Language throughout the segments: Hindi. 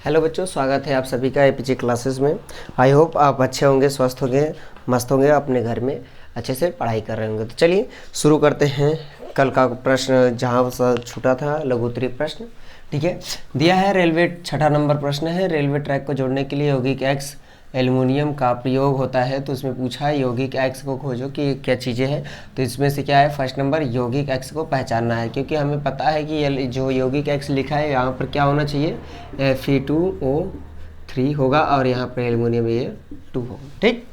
हेलो बच्चों, स्वागत है आप सभी का एपीजे क्लासेस में। आई होप आप अच्छे होंगे, स्वस्थ होंगे, मस्त होंगे, अपने घर में अच्छे से पढ़ाई कर रहे होंगे। तो चलिए शुरू करते हैं। कल का प्रश्न जहाँ से छूटा था, लघु उत्तरीय प्रश्न, ठीक है। दिया है रेलवे, 6ठा नंबर प्रश्न है। रेलवे ट्रैक को जोड़ने के लिए यौगिक एक्स एल्युमिनियम का प्रयोग होता है। तो इसमें पूछा है यौगिक एक्स को खोजो कि क्या चीज़ें हैं। तो इसमें से क्या है, फर्स्ट नंबर यौगिक एक्स को पहचानना है, क्योंकि हमें पता है कि ये जो यौगिक एक्स लिखा है यहाँ पर क्या होना चाहिए, Fe2O3 होगा और यहाँ पर एल्युमिनियम ये 2 होगा। ठीक,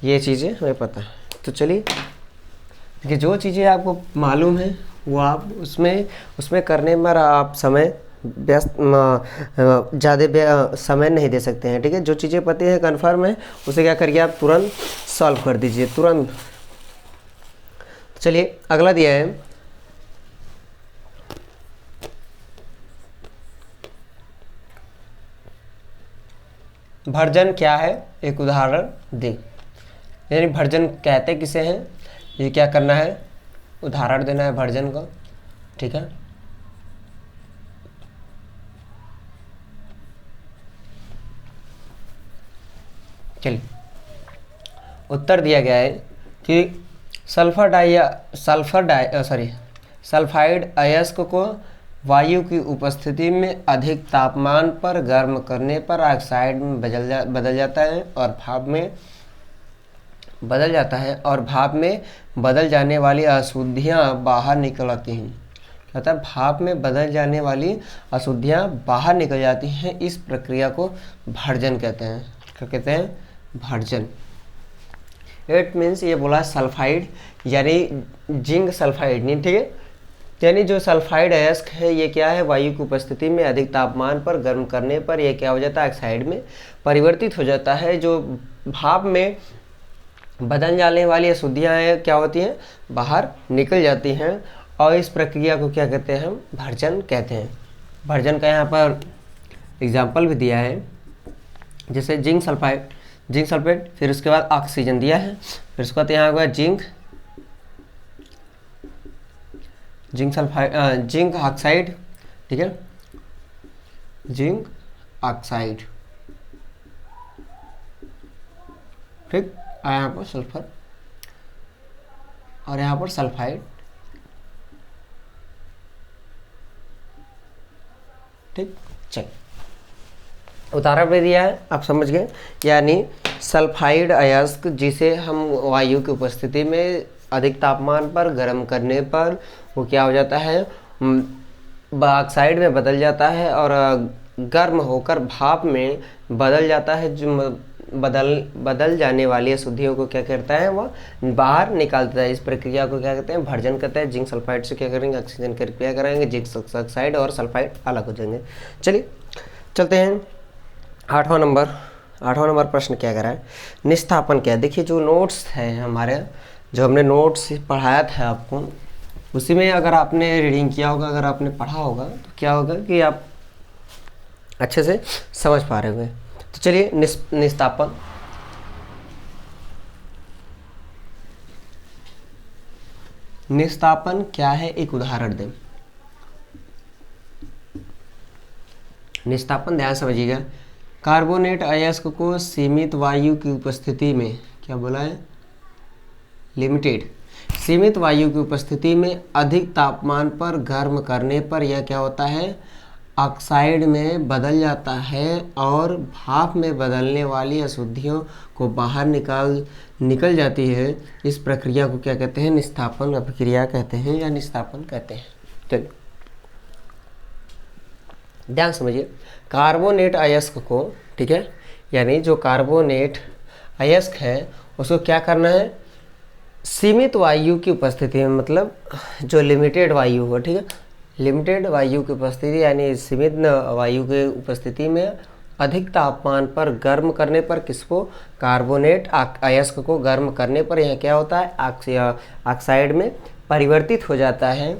ये चीज़ें हमें पता है। तो चलिए, देखिए जो चीज़ें आपको मालूम है वो आप उसमें करने में आप समय व्यस्त ज़्यादा समय नहीं दे सकते हैं। ठीक है, जो चीज़ें पता है, कन्फर्म है, उसे क्या करिए आप तुरंत सॉल्व कर दीजिए तुरंत। चलिए अगला दिया है, भर्जन क्या है, एक उदाहरण दे। यानी भर्जन कहते किसे हैं, ये क्या करना है, उदाहरण देना है भर्जन का। ठीक है, चलिए उत्तर दिया गया है कि सल्फाइड अयस्क को वायु की उपस्थिति में अधिक तापमान पर गर्म करने पर ऑक्साइड में बदल जाता है और भाप में बदल जाने वाली अशुद्धियाँ बाहर निकल आती हैं। मतलब भाप में बदल जाने वाली अशुद्धियाँ बाहर निकल जाती हैं। इस प्रक्रिया को भर्जन कहते हैं। क्या कहते हैं, भर्जन। इट मीन्स ये बोला सल्फाइड यानी जिंक सल्फाइड नहीं, ठीक है। यानी जो सल्फाइड अयस्क है ये क्या है, वायु की उपस्थिति में अधिक तापमान पर गर्म करने पर यह क्या हो जाता है, ऑक्साइड में परिवर्तित हो जाता है। जो भाप में बदल जाने वाली अशुद्धियाँ हैं क्या होती हैं, बाहर निकल जाती हैं। और इस प्रक्रिया को क्या कहते हैं, हम भर्जन कहते हैं। भर्जन का यहाँ पर एग्जाम्पल भी दिया है, जैसे जिंक सल्फेट, फिर उसके बाद ऑक्सीजन दिया है, फिर उसके बाद यहाँ हुआ जिंक ऑक्साइड, ठीक है, जिंक ऑक्साइड, ठीक। और यहाँ पर सल्फर और यहाँ पर सल्फाइड, ठीक। चल, उदाहरण पे दिया है, आप समझ गए। यानी सल्फाइड अयस्क जिसे हम वायु की उपस्थिति में अधिक तापमान पर गर्म करने पर वो क्या हो जाता है, ऑक्साइड में बदल जाता है और गर्म होकर भाप में बदल जाता है। जो बदल जाने वाली अशुद्धियों को क्या करता है, वह बाहर निकालता है। इस प्रक्रिया को क्या कहते हैं, भर्जन कहते हैं। जिंक सल्फाइड से क्या करेंगे, ऑक्सीजन की क्रिया कराएंगे, जिंक ऑक्साइड और सल्फाइड अलग हो जाएंगे। चलिए चलते हैं, आठवां नंबर प्रश्न क्या करा है, निस्थापन क्या है। देखिए जो नोट्स है हमारे, जो हमने नोट्स पढ़ाया था आपको, उसी में अगर आपने रीडिंग किया होगा, अगर आपने पढ़ा होगा तो क्या होगा कि आप अच्छे से समझ पा रहे होंगे। तो चलिए निस्तापन क्या है, एक उदाहरण दें। निस्तापन ध्यान समझिएगा, कार्बोनेट अयस्क को सीमित वायु की उपस्थिति में, क्या बोला है, सीमित वायु की उपस्थिति में अधिक तापमान पर गर्म करने पर यह क्या होता है, ऑक्साइड में बदल जाता है और भाप में बदलने वाली अशुद्धियों को बाहर निकल जाती है। इस प्रक्रिया को क्या कहते हैं, निस्तापन अभिक्रिया कहते हैं या निस्तापन कहते हैं। चलिए ध्यान समझिए, कार्बोनेट अयस्क को, ठीक है, यानी जो कार्बोनेट अयस्क है उसको क्या करना है, सीमित वायु की उपस्थिति में, मतलब जो लिमिटेड वायु हो, ठीक है, लिमिटेड वायु की उपस्थिति यानी सीमित वायु की उपस्थिति में अधिक तापमान पर गर्म करने पर, किसको, कार्बोनेट अयस्क को गर्म करने पर यह क्या होता है, ऑक्साइड में परिवर्तित हो जाता है,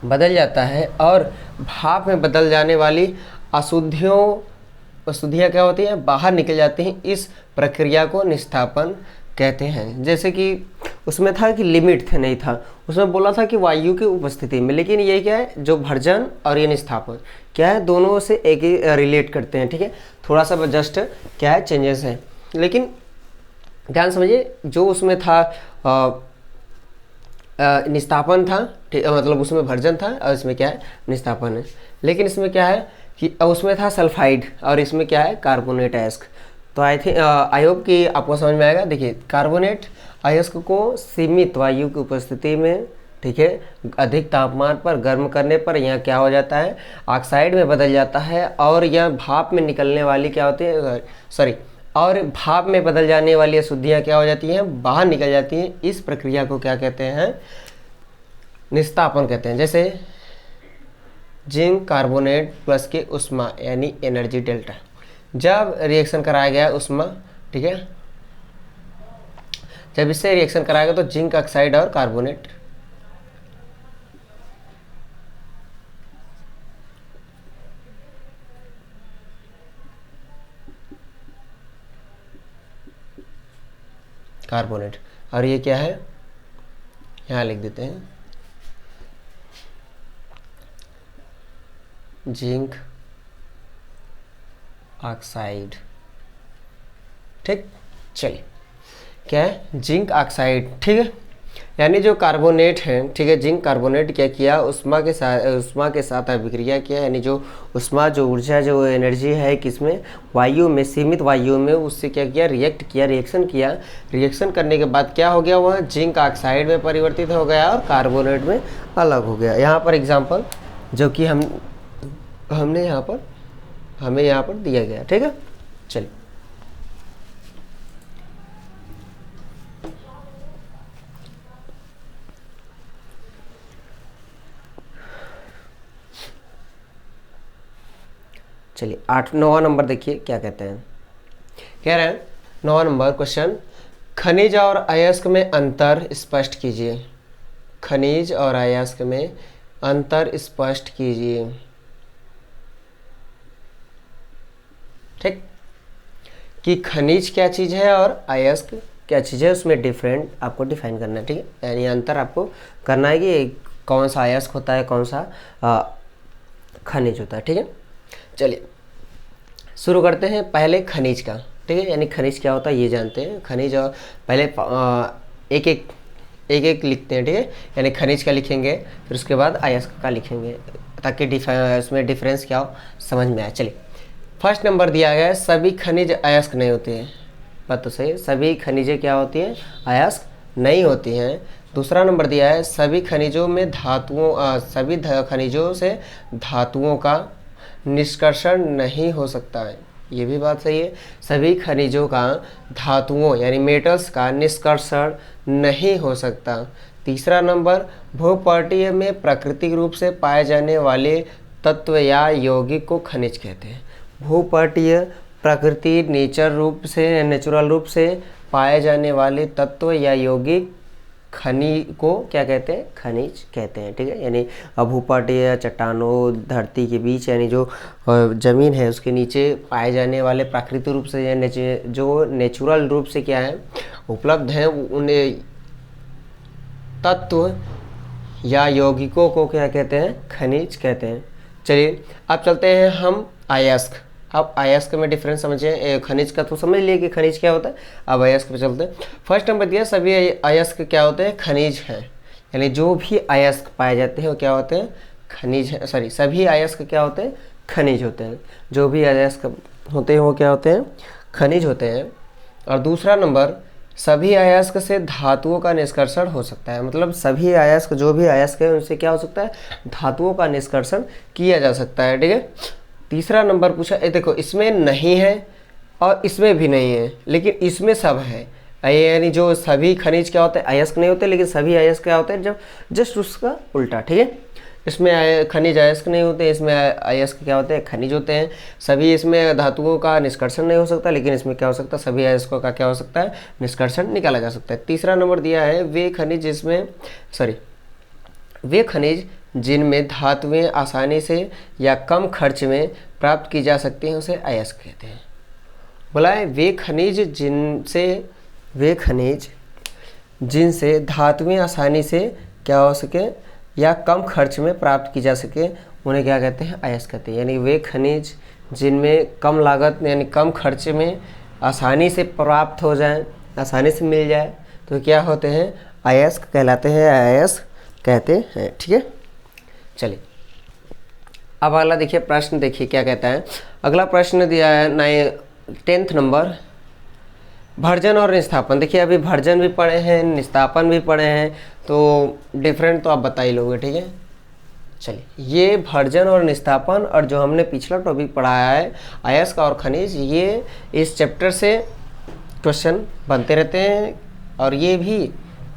बदल जाता है और भाप में बदल जाने वाली अशुद्धियाँ क्या होती हैं, बाहर निकल जाती हैं। इस प्रक्रिया को निस्तापन कहते हैं। जैसे कि उसमें था कि लिमिट थे नहीं था, उसमें बोला था कि वायु की उपस्थिति में, लेकिन ये क्या है जो भर्जन और ये निस्थापन क्या है दोनों से एक ही रिलेट करते हैं, ठीक है। थोड़ा सा जस्ट क्या है चेंजेस है, लेकिन ध्यान समझिए जो उसमें था निस्थापन था, ठीक मतलब उसमें भर्जन था और इसमें क्या है निस्थापन है। लेकिन इसमें क्या है कि उसमें था सल्फाइड और इसमें क्या है कार्बोनेट अयस्क। तो आई होप कि आपको समझ में आएगा। देखिए कार्बोनेट अयस्क को सीमित वायु की उपस्थिति में, ठीक है, अधिक तापमान पर गर्म करने पर यह क्या हो जाता है ऑक्साइड में बदल जाता है, और यह भाप में निकलने वाली क्या होती है और भाप में बदल जाने वाली अशुद्धियाँ क्या हो जाती हैं बाहर निकल जाती हैं। इस प्रक्रिया को क्या कहते हैं निस्तापन कहते हैं। जैसे जिंक कार्बोनेट प्लस के उष्मा यानी एनर्जी डेल्टा, जब रिएक्शन कराया गया उष्मा, ठीक है, जब इससे रिएक्शन कराया गया तो जिंक ऑक्साइड और कार्बोनेट कार्बोनेट, और ये क्या है यहाँ लिख देते हैं जिंक ऑक्साइड, ठीक। चलिए क्या है जिंक ऑक्साइड, ठीक है, यानी जो कार्बोनेट है, ठीक है, जिंक कार्बोनेट क्या किया उष्मा के साथ अभिक्रिया किया, यानी जो उष्मा जो ऊर्जा जो एनर्जी है किसमें वायु में, सीमित वायु में, उससे क्या किया रिएक्शन किया। रिएक्शन करने के बाद क्या हो गया वह जिंक ऑक्साइड में परिवर्तित हो गया और कार्बोनेट में अलग हो गया। यहाँ पर एग्जाम्पल जो कि हमें यहाँ पर दिया गया, ठीक है। चलिए चलिए 9वां नंबर देखिए क्या कहते हैं। कह रहे हैं 9वां नंबर क्वेश्चन, खनिज और अयस्क में अंतर स्पष्ट कीजिए। खनिज और अयस्क में अंतर स्पष्ट कीजिए, ठीक, कि खनिज क्या चीज़ है और अयस्क क्या चीज़ है, उसमें डिफरेंट आपको डिफाइन करना है, ठीक है, यानी अंतर आपको करना है कि कौन सा अयस्क होता है कौन सा खनिज होता है, ठीक है। चलिए शुरू करते हैं पहले खनिज का, ठीक है, यानी खनिज क्या होता है ये जानते हैं। खनिज और पहले एक एक लिखते हैं, ठीक है, यानी खनिज का लिखेंगे फिर उसके बाद अयस्क का लिखेंगे ताकि उसमें डिफरेंस क्या हो समझ में आए। चलिए फर्स्ट नंबर दिया गया है सभी खनिज अयस्क नहीं होते हैं, बात तो सही, सभी खनिजें क्या होती हैं अयस्क नहीं होती हैं। दूसरा नंबर दिया है सभी खनिजों में खनिजों से धातुओं का निष्कर्षण नहीं हो सकता है, ये भी बात सही है, सभी खनिजों का धातुओं यानी मेटल्स का निष्कर्षण नहीं हो सकता। तीसरा नंबर भूपर्टीय में प्राकृतिक रूप से पाए जाने वाले तत्व या यौगिक को खनिज कहते हैं। भूपर्टीय प्रकृति नेचुरल रूप से पाए जाने वाले तत्व या यौगिक खनिज को क्या कहते हैं खनिज कहते हैं, ठीक है, यानी भूपर्टीय चट्टानों धरती के बीच यानी जो जमीन है उसके नीचे पाए जाने वाले प्राकृतिक रूप से जो नेचुरल रूप से क्या है उपलब्ध हैं उन्हें तत्व या यौगिकों को क्या कहते हैं खनिज कहते हैं। चलिए अब चलते हैं हम अयस्क। अब अयस्क में डिफरेंस समझिए, खनिज का तो समझ लिए कि खनिज क्या होता है, अब अयस्क पे चलते हैं। फर्स्ट नंबर दिया सभी अयस्क क्या होते हैं खनिज हैं, यानी जो भी अयस्क पाए जाते हैं वो क्या होते हैं खनिज है, सभी अयस्क क्या होते हैं खनिज होते हैं, जो भी अयस्क होते हैं वो क्या होते हैं खनिज होते हैं। और दूसरा नंबर सभी अयस्क से धातुओं का निष्कर्षण हो सकता है, मतलब सभी अयस्क जो भी अयस्क है उनसे क्या हो सकता है धातुओं का निष्कर्षण किया जा सकता है, ठीक है। तीसरा नंबर पूछा देखो इसमें नहीं है और इसमें भी नहीं है लेकिन इसमें सब है, यानी जो सभी खनिज क्या होते हैं अयस्क नहीं होते लेकिन सभी अयस्क क्या होते हैं जब जस्ट उसका उल्टा, ठीक है, इसमें खनिज अयस्क नहीं होते, इसमें अयस्क क्या होते हैं खनिज होते हैं। सभी इसमें धातुओं का निष्कर्षण नहीं हो सकता लेकिन इसमें क्या हो सकता है सभी अयस्कों का क्या हो सकता है निष्कर्षण निकाला जा सकता है। तीसरा नंबर दिया है वे खनिज जिनमें धातुएं आसानी से या कम खर्च में प्राप्त की जा सकती हैं उसे अयस्क कहते हैं। बोला है वे खनिज जिनसे वे खनिज जिनसे धातुएं आसानी से क्या हो सके या कम खर्च में प्राप्त की जा सके उन्हें क्या कहते हैं, अयस्क कहते हैं। यानी वे खनिज जिनमें कम लागत यानी कम खर्च में आसानी से प्राप्त हो जाए, आसानी से मिल जाए, तो क्या होते हैं, अयस्क कहलाते हैं, अयस्क कहते हैं। ठीक है, चलिए अब अगला देखिए प्रश्न, देखिए क्या कहता है। अगला प्रश्न दिया है 10th नंबर, भर्जन और निस्तापन। देखिए अभी भर्जन भी पढ़े हैं, निस्तापन भी पढ़े हैं, तो डिफरेंट तो आप बता ही लोगे। ठीक है, चलिए ये भर्जन और निस्तापन और जो हमने पिछला टॉपिक पढ़ाया है अयस्क और खनिज, ये इस चैप्टर से क्वेश्चन बनते रहते हैं और ये भी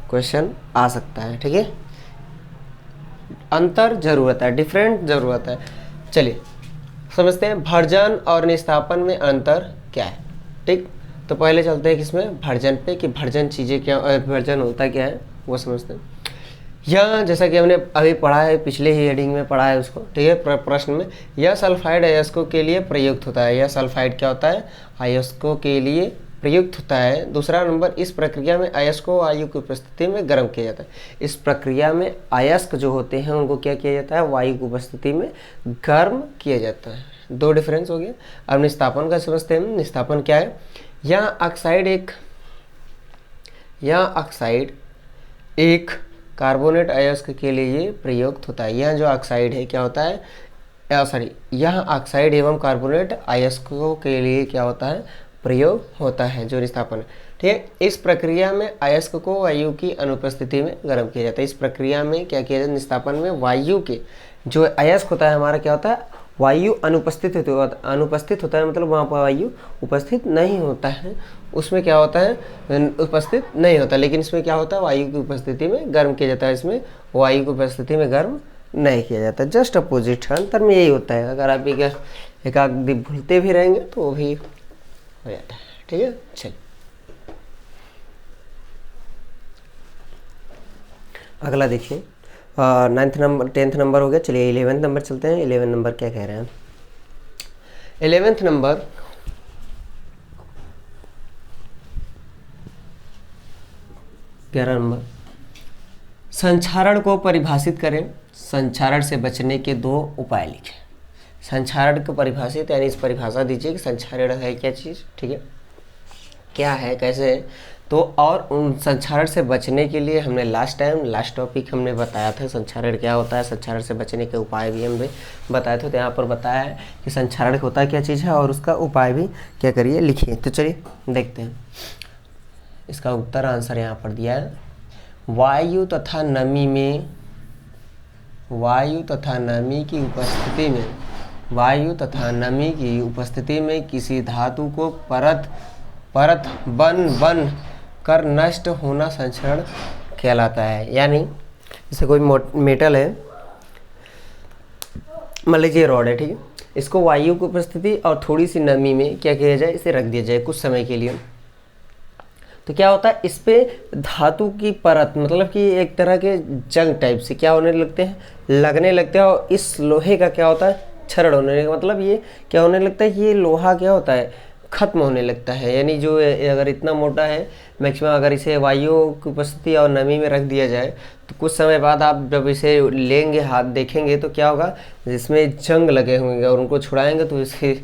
क्वेश्चन आ सकता है। ठीक है, अंतर जरूरत है, डिफरेंट ज़रूरत है। चलिए समझते हैं भर्जन और निस्तापन में अंतर क्या है। ठीक, तो पहले चलते हैं किसमें, भर्जन पे, कि भर्जन चीज़ें क्या, भर्जन होता क्या है वो समझते हैं। यह जैसा कि हमने अभी पढ़ा है, पिछले ही हेडिंग में पढ़ा है उसको। ठीक है, प्रश्न में यह सल्फाइड अयस्कों के लिए प्रयुक्त होता है। यह सल्फाइड क्या होता है, अयस्कों के लिए प्रयुक्त होता है। दूसरा नंबर, इस प्रक्रिया में अयस्क को वायु की उपस्थिति में गर्म किया जाता है। इस प्रक्रिया में अयस्क जो होते हैं उनको क्या किया जाता है, वायु की उपस्थिति में गर्म किया जाता है। दो डिफरेंस हो गया। अब निस्तापन का समझते हैं। निस्तापन क्या है, यह ऑक्साइड एक कार्बोनेट अयस्क के लिए प्रयुक्त होता है। यह जो ऑक्साइड है क्या होता है, यह ऑक्साइड एवं कार्बोनेट अयस्कों के लिए क्या होता है, प्रयोग होता है, जो निस्तापन है। ठीक है, इस प्रक्रिया में अयस्क को वायु की अनुपस्थिति में गर्म किया जाता है। इस प्रक्रिया में क्या किया जाता है, निस्तापन में वायु के जो अयस्क होता है हमारा क्या होता है, वायु अनुपस्थित होता है, मतलब वहाँ पर वायु उपस्थित नहीं होता है, उसमें क्या होता है, उपस्थित नहीं होता। लेकिन इसमें क्या होता है, वायु की उपस्थिति में गर्म किया जाता है। इसमें वायु की उपस्थिति में गर्म नहीं किया जाता, जस्ट अपोजिट है, अंतर में यही होता है। अगर आप एक आध भूलते भी रहेंगे तो वो भी हो जाता है। ठीक है, चलिए अगला देखिए। 9th नंबर, 10th नंबर हो गया। चलिए 11th नंबर चलते हैं। 11 नंबर क्या कह रहे हैं, 11th नंबर, संक्षारण को परिभाषित करें। संक्षारण से बचने के दो उपाय लिखें। संक्षारण को परिभाषित यानी इस परिभाषा दीजिए कि संक्षारण है क्या चीज़। ठीक है, क्या है, कैसे है, तो और उन संक्षारण से बचने के लिए हमने लास्ट टॉपिक हमने बताया था संक्षारण क्या होता है, संक्षारण से बचने के उपाय भी हमने बताए थे। तो यहाँ पर बताया है कि संक्षारण होता क्या चीज़ है और उसका उपाय भी क्या करिए, लिखिए। तो चलिए देखते हैं इसका उत्तर, आंसर यहाँ पर दिया है। वायु तथा नमी की उपस्थिति में किसी धातु को परत बन कर नष्ट होना संक्षारण कहलाता है। यानी जैसे कोई मेटल है, मान लीजिए रॉड है, ठीक है, इसको वायु की उपस्थिति और थोड़ी सी नमी में क्या किया जाए, इसे रख दिया जाए कुछ समय के लिए, तो क्या होता है, इस पे धातु की परत, मतलब कि एक तरह के जंग टाइप से क्या होने लगने लगते हैं और इस लोहे का क्या होता है, क्षरण होने लगता है। मतलब ये क्या होने लगता है, ये लोहा क्या होता है, खत्म होने लगता है। यानी जो अगर इतना मोटा है, मैक्सिमम अगर इसे वायु की उपस्थिति और नमी में रख दिया जाए तो कुछ समय बाद आप जब इसे लेंगे, हाथ देखेंगे तो क्या होगा, जिसमें जंग लगे होंगे और उनको छुड़ाएंगे तो इसे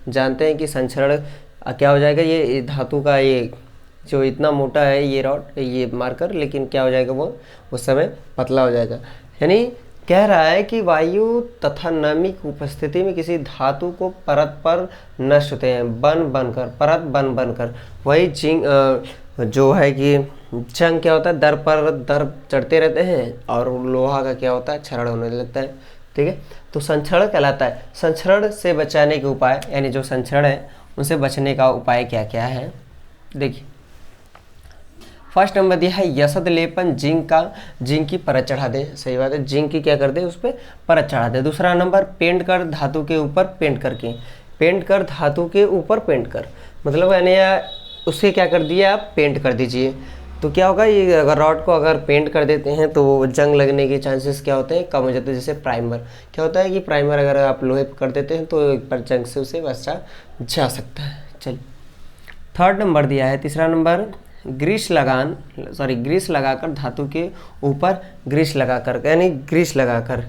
जानते हैं कि संक्षरण क्या हो जाएगा, ये धातु का ये जो इतना मोटा है ये रॉड, ये मार्कर, लेकिन क्या हो जाएगा, वो उस समय पतला हो जाएगा। यानी कह रहा है कि वायु तथा नमी की उपस्थिति में किसी धातु को परत पर नष्ट होते हैं, परत बनकर। वही जिंक जो है कि जंग क्या होता है, दर पर दर चढ़ते रहते हैं और लोहा का क्या होता है, क्षरण होने लगता है। ठीक है, तो संक्षरण कहलाता है। संक्षरण से बचाने के उपाय, यानी जो संक्षरण है उनसे बचने का उपाय क्या क्या है, देखिए। फर्स्ट नंबर दिया है यसद लेपन, जिंक की परत चढ़ा दे। सही बात है, जिंक की क्या कर दे, उस पर परत चढ़ा दे। दूसरा नंबर पेंट कर धातु के ऊपर, धातु के ऊपर पेंट कर, मतलब यानी उसे क्या कर दिया, आप पेंट कर दीजिए। तो क्या होगा, ये अगर रॉड को अगर पेंट कर देते हैं तो जंग लगने के चांसेस क्या होते हैं, कम हो जाते हैं। जैसे प्राइमर क्या होता है कि प्राइमर अगर आप लोहे पर कर देते हैं तो एक बार जंग से उसे बचा जा सकता है। चलिए थर्ड नंबर दिया है, तीसरा नंबर ग्रीस लगाकर धातु के ऊपर ग्रीस लगाकर, यानी ग्रीस लगाकर।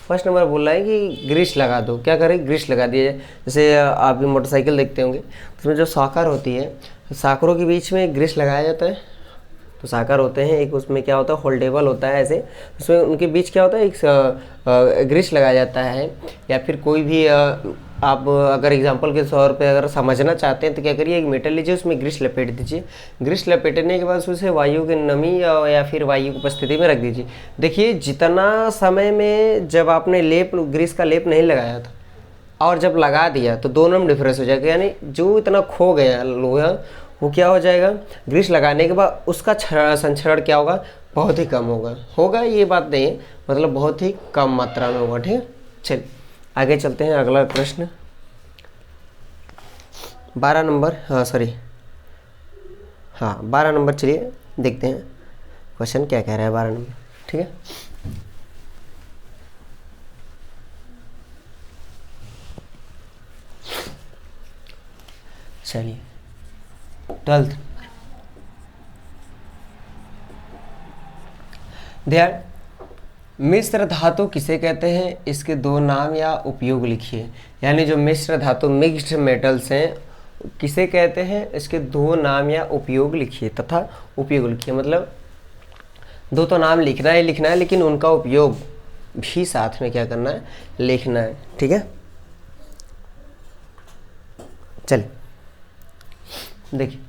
फर्स्ट नंबर बोल रहा है कि ग्रीस लगा दो, क्या करें, ग्रीस लगा दिया जाए। जैसे आप भी मोटरसाइकिल देखते होंगे, उसमें जो साकर होती है, साकरों के बीच में ग्रीस लगाया जाता है। तो साकर होते हैं, एक उसमें क्या होता है, होल्डेबल होता है ऐसे, उसमें उनके बीच क्या होता है, एक ग्रीस लगाया जाता है। या फिर कोई भी आप अगर एग्जांपल के तौर पे अगर समझना चाहते हैं तो क्या करिए, एक मेटल लीजिए, उसमें ग्रीस लपेट दीजिए। ग्रीस लपेटने के बाद उसे वायु की नमी या फिर वायु की उपस्थिति में रख दीजिए। देखिए जितना समय में जब आपने ग्रीस का लेप नहीं लगाया था और जब लगा दिया तो दोनों में डिफरेंस हो जाएगा, यानी जो इतना खो गया लोहा वो क्या हो जाएगा, ग्रीस लगाने के बाद उसका संक्षरण क्या होगा, बहुत ही कम होगा ये बात नहीं है, मतलब बहुत ही कम मात्रा में होगा। ठीक है, चलिए आगे चलते हैं। अगला प्रश्न 12 नंबर, 12 नंबर, चलिए देखते हैं क्वेश्चन क्या कह रहा है 12 नंबर। ठीक है, चलिए 12th, ध्यान, मिश्र धातु किसे कहते हैं, इसके दो नाम या उपयोग लिखिए। यानी जो मिश्र धातु मिक्स्ड मेटल्स हैं किसे कहते हैं, इसके दो नाम या उपयोग लिखिए तथा उपयोग लिखिए। मतलब दो तो नाम लिखना है लेकिन उनका उपयोग भी साथ में क्या करना है, लिखना है। ठीक है, चलिए देखिए,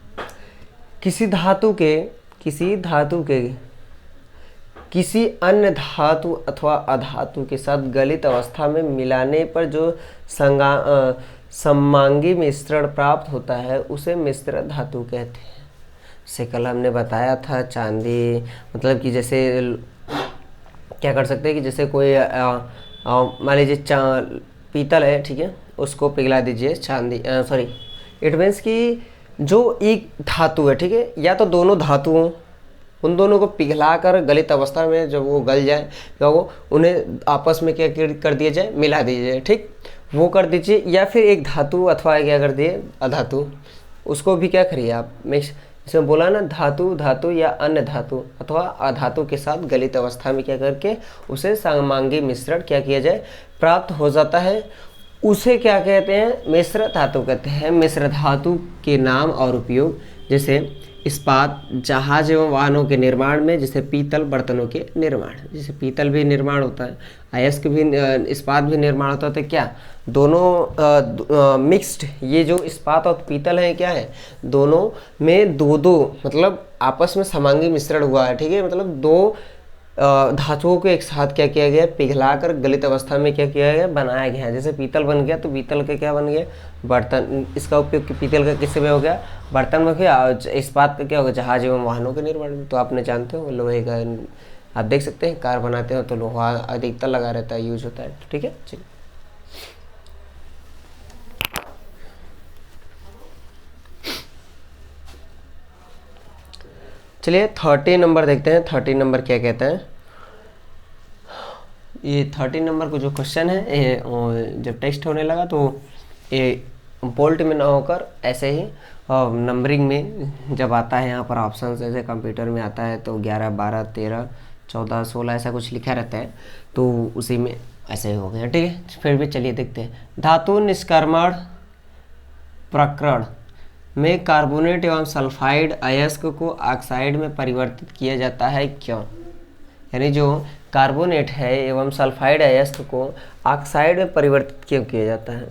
किसी अन्य धातु अथवा अधातु के साथ गलित अवस्था में मिलाने पर जो सममांगी मिश्रण प्राप्त होता है उसे मिश्र धातु कहते हैं। से कल हमने बताया था, चांदी मतलब कि जैसे क्या कर सकते हैं कि जैसे कोई मान लीजिए पीतल है, ठीक है, उसको पिघला दीजिए, इट मीन्स कि जो एक धातु है, ठीक है, या तो दोनों धातुओं, उन दोनों को पिघलाकर गलित अवस्था में जब वो गल जाए तो वो उन्हें आपस में क्या कर दिया जाए, मिला दिया जाए। ठीक, वो कर दीजिए। या फिर एक धातु अथवा क्या कर दिए, अधातु, उसको भी क्या करिए आप मिक्स, इसमें बोला ना, धातु या अन्य धातु अथवा अधातु के साथ गलित अवस्था में क्या करके उसे सममांगी मिश्रण क्या किया जाए, प्राप्त हो जाता है, उसे क्या कहते हैं, मिश्र धातु कहते हैं। मिश्र धातु के नाम और उपयोग, जैसे इस्पात, जहाज एवं वाहनों के निर्माण में, जैसे पीतल बर्तनों के निर्माण, जैसे पीतल भी निर्माण होता है, अयस्क भी, इस्पात भी निर्माण होता है। तो क्या दोनों मिक्स्ड, ये जो इस्पात और पीतल है क्या है, दोनों में दो मतलब आपस में समांगी मिश्रण हुआ है। ठीक है, मतलब दो धातुओं को एक साथ क्या किया गया, पिघलाकर गलित अवस्था में क्या किया गया, बनाया गया। जैसे पीतल बन गया तो पीतल का क्या बन गया, बर्तन। इसका उपयोग पीतल का किससे में हो गया, बर्तन में गया। इस्पात का क्या होगा, जहाज एवं वाहनों के निर्माण में। तो आपने जानते हो लोहे का आप देख सकते हैं, कार बनाते हो तो लोहा अधिकतर लगा रहता है, यूज होता है। ठीक है, चलिए चलिए 30 नंबर देखते हैं। 30 नंबर क्या कहता है, ये 30 नंबर को जो क्वेश्चन है ये जब टेस्ट होने लगा तो ये बोल्ट में ना होकर ऐसे ही नंबरिंग में जब आता है, यहाँ पर ऑप्शन जैसे कंप्यूटर में आता है तो 11, 12, 13, 14, 16 ऐसा कुछ लिखा रहता है, तो उसी में ऐसे ही हो गया। ठीक है, फिर भी चलिए देखते हैं। धातु निष्क्रमण प्रकरण में कार्बोनेट एवं सल्फाइड अयस्क को ऑक्साइड में परिवर्तित किया जाता है, क्यों? यानी जो कार्बोनेट है एवं सल्फाइड अयस्क को ऑक्साइड में परिवर्तित क्यों किया जाता है,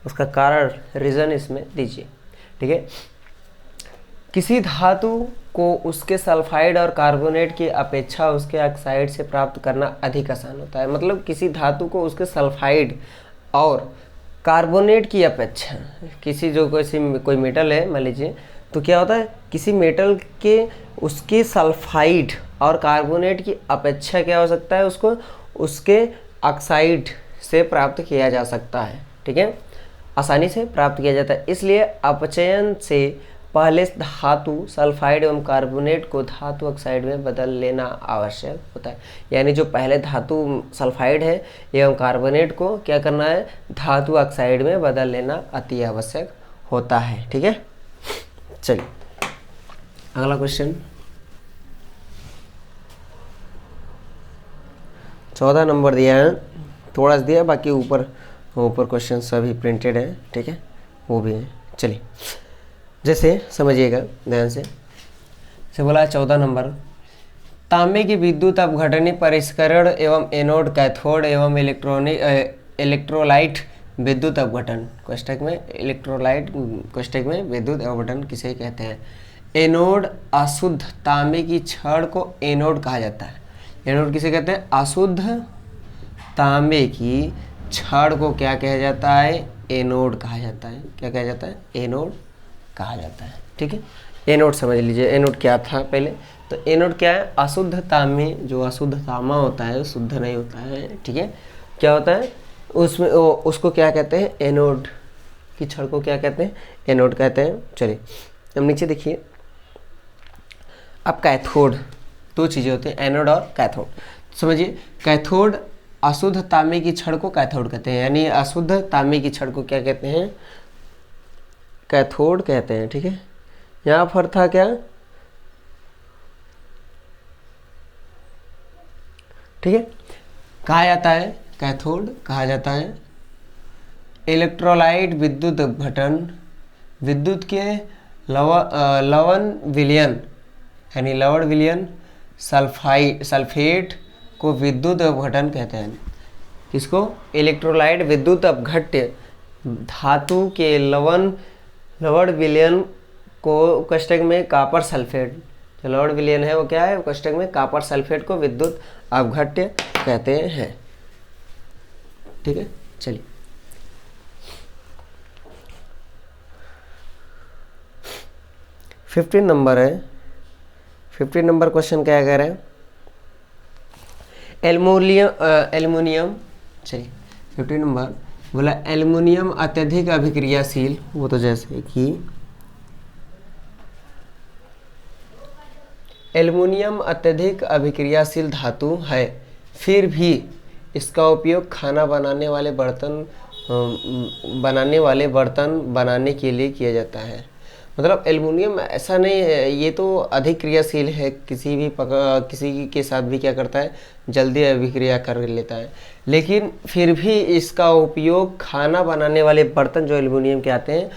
उसका कारण, रीज़न इसमें दीजिए। ठीक है, किसी धातु को उसके सल्फाइड और कार्बोनेट की अपेक्षा उसके ऑक्साइड से प्राप्त करना अधिक आसान होता है। मतलब किसी धातु को उसके सल्फाइड और कार्बोनेट की अपेक्षा, किसी जो कोई मेटल है मान लीजिए, तो क्या होता है, किसी मेटल के उसके सल्फाइड और कार्बोनेट की अपेक्षा क्या हो सकता है, उसको उसके ऑक्साइड से प्राप्त किया जा सकता है। ठीक है, आसानी से प्राप्त किया जाता है। इसलिए अपचयन से पहले धातु सल्फाइड एवं कार्बोनेट को धातु ऑक्साइड में बदल लेना आवश्यक होता है। यानी जो पहले धातु सल्फाइड है एवं कार्बोनेट को क्या करना है, धातु ऑक्साइड में बदल लेना अति आवश्यक होता है। ठीक है, चलिए अगला क्वेश्चन 14 नंबर दिया है, थोड़ा सा दिया, बाकी ऊपर ऊपर क्वेश्चन सभी प्रिंटेड है, ठीक है, वो भी है। चलिए जैसे समझिएगा ध्यान से बोला 14 नंबर, तांबे की विद्युत अपघटनी परिष्करण एवं एनोड कैथोड एवं इलेक्ट्रोलाइट विद्युत अपघटन कोष्ठक में इलेक्ट्रोलाइट कोष्ठक में विद्युत अपघटन किसे कहते हैं? एनोड अशुद्ध तांबे की छड़ को एनोड कहा जाता है। एनोड किसे कहते हैं? अशुद्ध तांबे की छड़ को क्या कहा जाता है? एनोड कहा जाता है। क्या कहा जाता है? एनोड कहा जाता है। ठीक है, एनोड समझ लीजिए। एनोड क्या था पहले? तो एनोड क्या है? अशुद्ध तांबे, जो अशुद्ध तांबा होता है शुद्ध नहीं होता है, ठीक है, क्या होता है उसमें, उसको क्या कहते हैं? एनोड की छड़ को क्या कहते हैं? एनोड कहते हैं। चलिए अब नीचे देखिए, अब कैथोड, दो चीज़ें होती हैं, एनोड और कैथोड। समझिए, कैथोड अशुद्ध तांबे की छड़ को कैथोड कहते हैं, यानी अशुद्ध तांबे की छड़ को क्या कहते हैं? कैथोड कहते हैं। ठीक है, यहाँ पर था क्या? ठीक है, कहा जाता है कैथोड कहा जाता है इलेक्ट्रोलाइट विद्युत अपघटन, विद्युत के लवण विलयन यानी लवण विलयन सल्फेट को विद्युत अपघटन कहते हैं। किसको? इलेक्ट्रोलाइट विद्युत अपघट्य धातु के लवण विलयन को कोष्ठक में कॉपर सल्फेट, जो लवण विलयन है वो क्या है? कोष्ठक में कॉपर सल्फेट को विद्युत अपघट्य कहते हैं। ठीक है, चलिए फिफ्टीन नंबर है। 15 नंबर क्वेश्चन क्या कह रहे हैं? एल्युमिनियम, चलिए 15 नंबर बोला एल्युमिनियम अत्यधिक अभिक्रियाशील, वो तो जैसे कि एल्युमिनियम अत्यधिक अभिक्रियाशील धातु है, फिर भी इसका उपयोग खाना बनाने वाले बर्तन बनाने के लिए किया जाता है। मतलब एल्युमिनियम ऐसा नहीं है, ये तो अधिक क्रियाशील है, किसी के साथ भी क्या करता है? जल्दी अभिक्रिया कर लेता है, लेकिन फिर भी इसका उपयोग खाना बनाने वाले बर्तन जो एल्युमिनियम के आते हैं,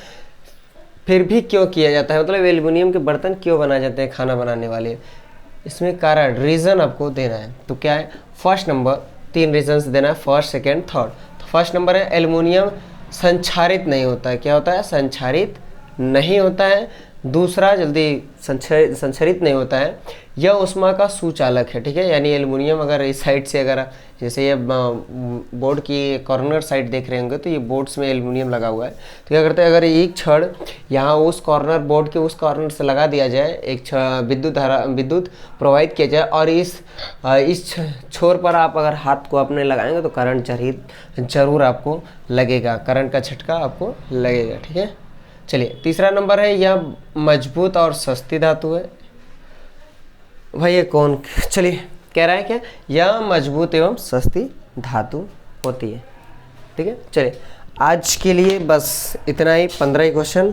फिर भी क्यों किया जाता है? मतलब एल्युमिनियम के बर्तन क्यों बनाए जाते हैं खाना बनाने वाले? इसमें कारण, रीज़न आपको देना है। तो क्या है? फर्स्ट नंबर, 3 रीजन्स देना है, फर्स्ट, सेकेंड, थर्ड। तो फर्स्ट नंबर है एल्युमिनियम संक्षारित नहीं होता है। क्या होता है? संक्षारित नहीं होता है। दूसरा, जल्दी संक्षारित नहीं होता है, यह ऊष्मा का सुचालक है। ठीक है, यानी एल्युमिनियम अगर इस साइड से, अगर जैसे ये बोर्ड की कॉर्नर साइड देख रहे होंगे तो ये बोर्ड्स में एल्युमिनियम लगा हुआ है। तो क्या करते हैं, अगर एक छड़ यहाँ उस कॉर्नर, बोर्ड के उस कॉर्नर से लगा दिया जाए, एक विद्युत प्रवाहित किया जाए और इस छोर पर आप अगर हाथ को अपने लगाएंगे तो करंट जरूर आपको लगेगा, करंट का झटका आपको लगेगा। ठीक है, चलिए तीसरा नंबर है, यह मजबूत और सस्ती धातु है। भाई ये कौन, चलिए कह रहा है क्या? यह मजबूत एवं सस्ती धातु होती है। ठीक है, चलिए आज के लिए बस इतना ही, 15 ही क्वेश्चन।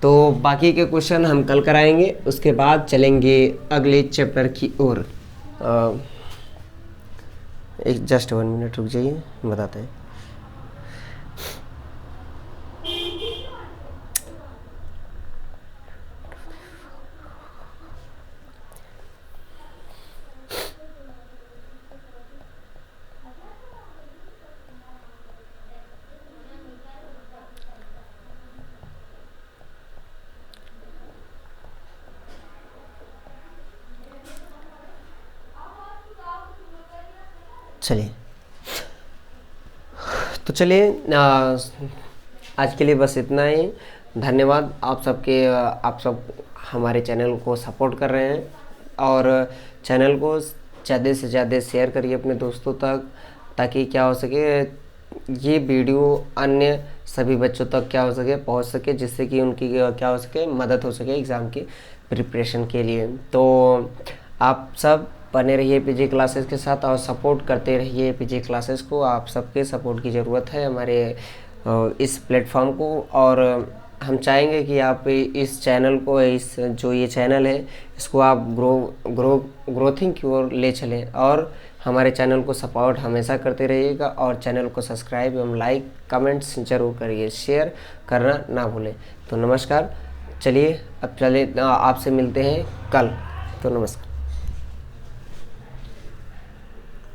तो बाकी के क्वेश्चन हम कल कराएंगे, उसके बाद चलेंगे अगले चैप्टर की ओर। एक जस्ट 1 मिनट रुक जाइए, बताते हैं। चलिए, तो चलिए आज के लिए बस इतना ही। धन्यवाद आप सब हमारे चैनल को सपोर्ट कर रहे हैं, और चैनल को ज़्यादा से ज़्यादा शेयर करिए अपने दोस्तों तक, ताकि क्या हो सके, ये वीडियो अन्य सभी बच्चों तक क्या हो सके, पहुंच सके, जिससे कि उनकी क्या हो सके, मदद हो सके एग्ज़ाम की प्रिपरेशन के लिए। तो आप सब बने रहिए पीजी क्लासेस के साथ और सपोर्ट करते रहिए पीजी क्लासेस को। आप सबके सपोर्ट की ज़रूरत है हमारे इस प्लेटफॉर्म को, और हम चाहेंगे कि आप इस चैनल को, इस जो ये चैनल है इसको आप ग्रोथिंग की ओर ले चलें और हमारे चैनल को सपोर्ट हमेशा करते रहिएगा और चैनल को सब्सक्राइब एवं लाइक कमेंट्स ज़रूर करिए, शेयर करना ना भूलें। तो नमस्कार, चलिए अब आपसे मिलते हैं कल। तो नमस्कार।